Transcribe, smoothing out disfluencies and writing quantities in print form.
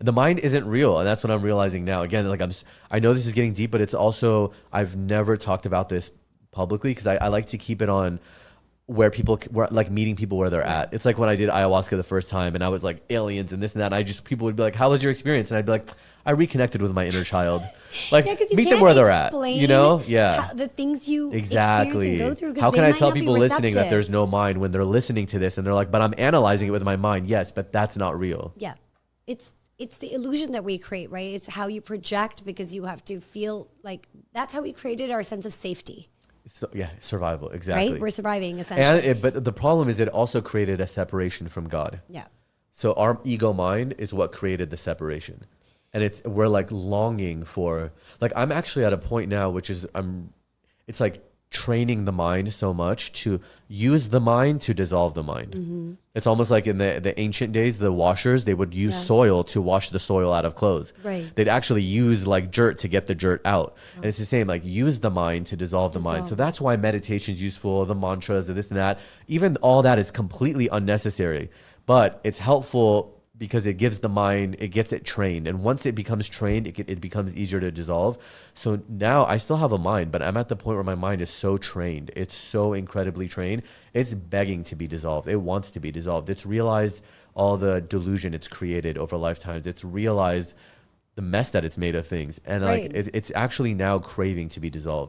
The mind isn't real, and that's what I'm realizing now. Again, like I know this is getting deep, but it's also I've never talked about this publicly because I like to keep it on where like meeting people where they're at. It's like when I did ayahuasca the first time, and I was like aliens and this and that. And I just people would be like, "How was your experience?" And I'd be like, "I reconnected with my inner child." Like Yeah, because you meet them can't where they're at. You know? explain Yeah. the things you Exactly. experience and go through. 'Cause How they can I might tell not be people listening that receptive. there's no mind when they're listening to this and they're like, "But I'm analyzing it with my mind." Yes, but that's not real. Yeah, it's the illusion that we create, right? It's how you project because you have to feel like that's how we created our sense of safety, So, yeah, survival. Exactly. right? We're surviving essentially. But the problem is it also created a separation from God. Yeah. So our ego mind is what created the separation. And we're like longing for, like I'm actually at a point now, which is it's like training the mind so much to use the mind to dissolve the mind. Mm-hmm. It's almost like in the ancient days, the washers, they would use soil to wash the soil out of clothes. Right. They'd actually use like dirt to get the dirt out. And it's the same, like use the mind to dissolve the mind. So that's why meditation is useful, the mantras, the this and that. Even all that is completely unnecessary, but it's helpful because it gives the mind, it gets it trained. And once it becomes trained, it becomes easier to dissolve. So now I still have a mind, but I'm at the point where my mind is so trained. It's so incredibly trained. It's begging to be dissolved. It wants to be dissolved. It's realized all the delusion it's created over lifetimes. It's realized the mess that it's made of things. And like Right. it's actually now craving to be dissolved.